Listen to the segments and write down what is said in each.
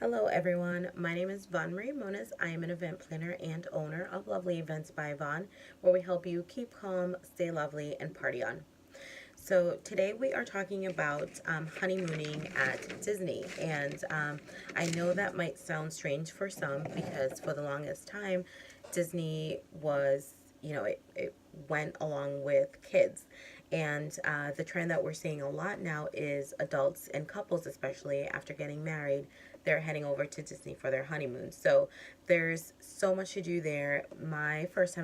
Hello everyone, my name is Von Marie Moniz. I am an event planner and owner of Lovely Events by Von, where we help you keep calm, stay lovely, and party on. So today we are talking about honeymooning at Disney, and I know that might sound strange for some because for the longest time, Disney was, it went along with kids. And the trend that we're seeing a lot now is adults and couples, especially after getting married, they're heading over to Disney for their honeymoon. So there's so much to do there. My first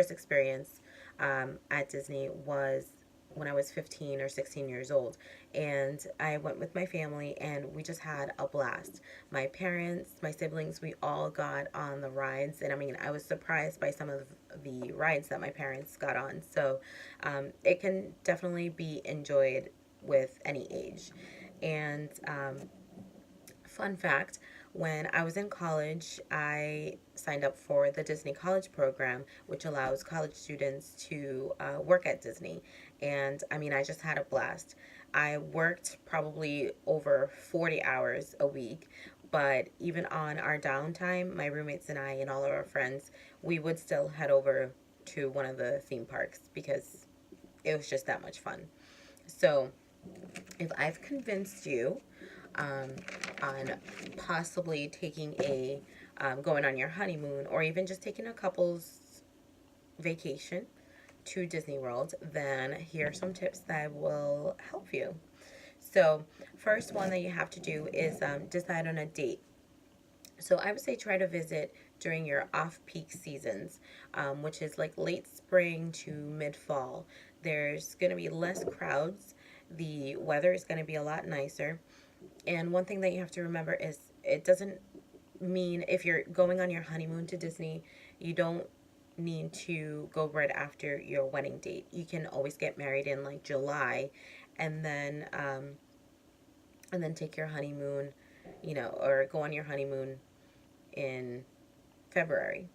experience at Disney was when I was 15 or 16 years old. And I went with my family and we just had a blast. My parents, my siblings, we all got on the rides. And I mean, I was surprised by some of the rides that my parents got on. So it can definitely be enjoyed with any age. And fun fact, when I was in college, I signed up for the Disney College Program, which allows college students to work at Disney. And I mean, I just had a blast. I worked probably over 40 hours a week, but even on our downtime, my roommates and I and all of our friends, we would still head over to one of the theme parks because it was just that much fun. So, if I've convinced you um, on possibly taking going on your honeymoon or even just taking a couple's vacation to Disney World, then here are some tips that will help you. So, first one that you have to do is decide on a date. So, I would say try to visit during your off peak seasons, which is like late spring to mid fall. There's going to be less crowds, the weather is going to be a lot nicer. And one thing that you have to remember is it doesn't mean if you're going on your honeymoon to Disney, you don't need to go right after your wedding date. You can always get married in like July and then take your honeymoon, or go on your honeymoon in February,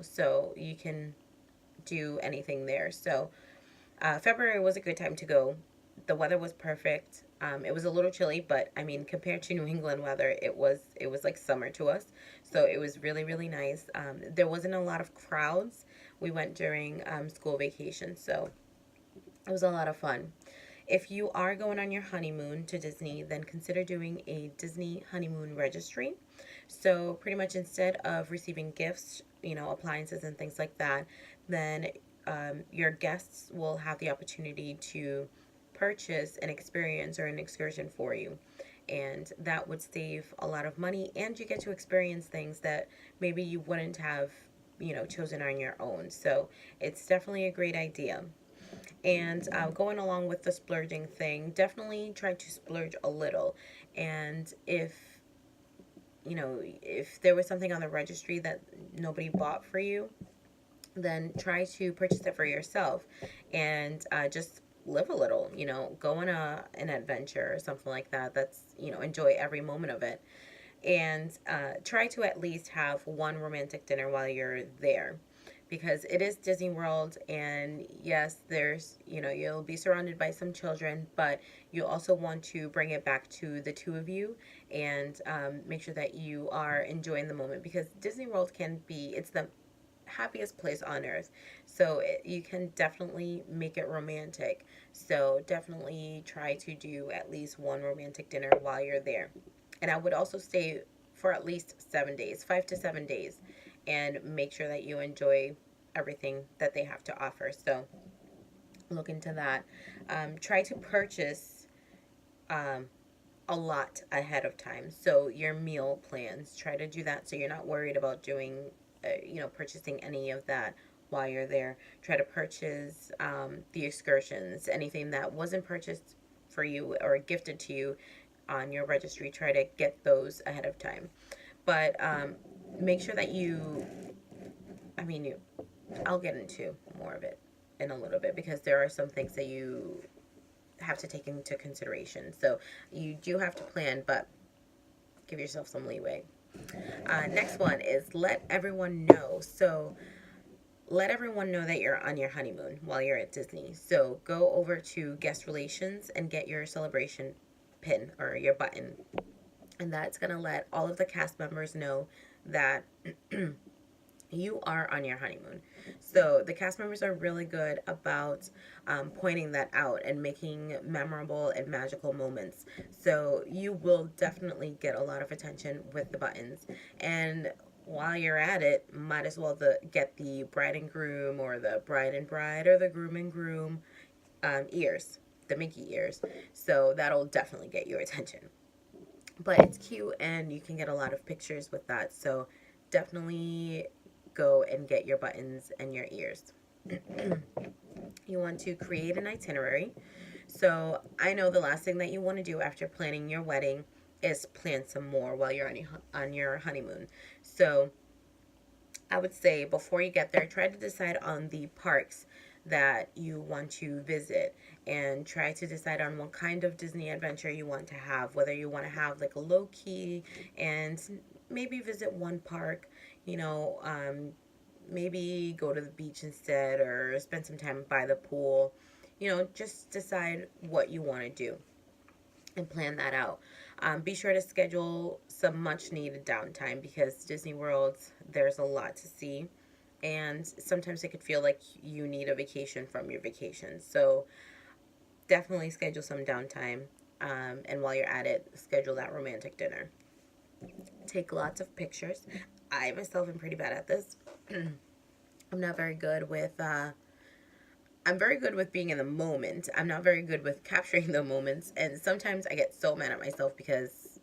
so you can do anything there. So February was a good time to go. The weather was perfect. It was a little chilly, but I mean, compared to New England weather, it was like summer to us. So it was really really nice. There wasn't a lot of crowds. We went during school vacation, so it was a lot of fun. If you are going on your honeymoon to Disney, then consider doing a Disney honeymoon registry. So pretty much instead of receiving gifts, appliances and things like that, then your guests will have the opportunity to purchase an experience or an excursion for you. And that would save a lot of money, and you get to experience things that maybe you wouldn't have, chosen on your own. So it's definitely a great idea. And going along with the splurging thing, definitely try to splurge a little. And if there was something on the registry that nobody bought for you, then try to purchase it for yourself and just live a little, go on an adventure or something like that. Enjoy every moment of it. And try to at least have one romantic dinner while you're there, because it is Disney World, and yes, you'll be surrounded by some children, but you also want to bring it back to the two of you and make sure that you are enjoying the moment, because Disney World it's the happiest place on earth. So you can definitely make it romantic. So definitely try to do at least one romantic dinner while you're there. And I would also stay for at least 7 days, 5 to 7 days, and make sure that you enjoy everything that they have to offer. So look into that. Try to purchase a lot ahead of time. So your meal plans, try to do that so you're not worried about purchasing any of that while you're there. Try to purchase the excursions, anything that wasn't purchased for you or gifted to you on your registry. Try to get those ahead of time. But make sure that I mean, I'll get into more of it in a little bit because there are some things that you have to take into consideration. So you do have to plan, but give yourself some leeway. Next one is let everyone know. So let everyone know that you're on your honeymoon while you're at Disney. So go over to guest relations and get your celebration pin or your button. And that's going to let all of the cast members know that you are on your honeymoon. So the cast members are really good about pointing that out and making memorable and magical moments. So you will definitely get a lot of attention with the buttons. And while you're at it, might as well get the bride and groom, or the bride and bride, or the groom and groom ears, the Mickey ears. So that'll definitely get your attention. But it's cute and you can get a lot of pictures with that. So definitely go and get your buttons and your ears. You want to create an itinerary. So I know the last thing that you want to do after planning your wedding is plan some more while you're on your honeymoon. So I would say before you get there, try to decide on the parks that you want to visit, and try to decide on what kind of Disney adventure you want to have, whether you want to have like a low key and maybe visit one park, you know, maybe go to the beach instead, or spend some time by the pool. You know, just decide what you want to do and plan that out. Be sure to schedule some much needed downtime, because Disney World, there's a lot to see. And sometimes it could feel like you need a vacation from your vacation. So definitely schedule some downtime. And while you're at it, schedule that romantic dinner. Take lots of pictures. I myself am pretty bad at this. I'm not very good with I'm very good with being in the moment. I'm not very good with capturing the moments, and sometimes I get so mad at myself because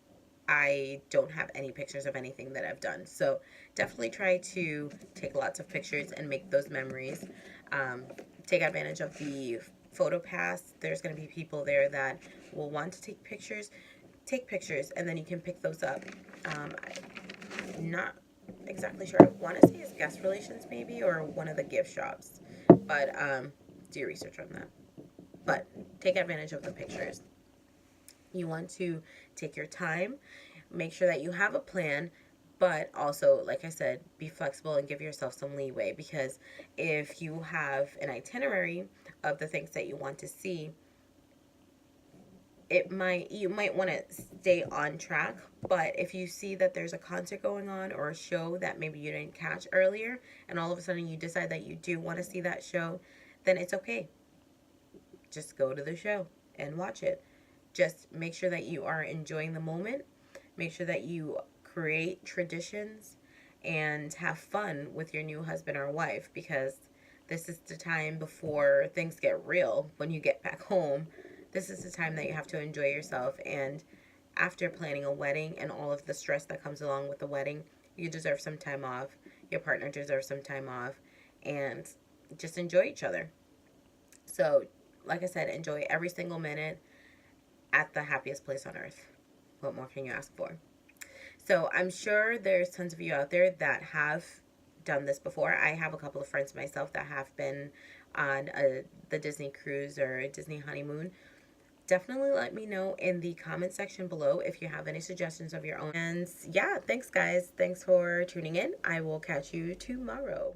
I don't have any pictures of anything that I've done. So definitely try to take lots of pictures and make those memories. Take advantage of the photo pass. There's going to be people there that will want to take pictures. Take pictures, and then you can pick those up. I'm not exactly sure. I want to say it's guest relations maybe, or one of the gift shops. But do your research on that. But take advantage of the pictures. You want to take your time, make sure that you have a plan, but also, like I said, be flexible and give yourself some leeway, because if you have an itinerary of the things that you want to see, you might want to stay on track. But if you see that there's a concert going on, or a show that maybe you didn't catch earlier, and all of a sudden you decide that you do want to see that show, then it's okay. Just go to the show and watch it. Just make sure that you are enjoying the moment. Make sure that you create traditions and have fun with your new husband or wife, because this is the time before things get real. When you get back home, this is the time that you have to enjoy yourself. And after planning a wedding and all of the stress that comes along with the wedding, you deserve some time off. Your partner deserves some time off, and just enjoy each other. So, like I said, enjoy every single minute at the happiest place on earth. What more can you ask for? So I'm sure there's tons of you out there that have done this before. I have a couple of friends myself that have been on the Disney cruise or a Disney honeymoon. Definitely let me know in the comment section below if you have any suggestions of your own. And yeah, thanks guys. Thanks for tuning in. I will catch you tomorrow.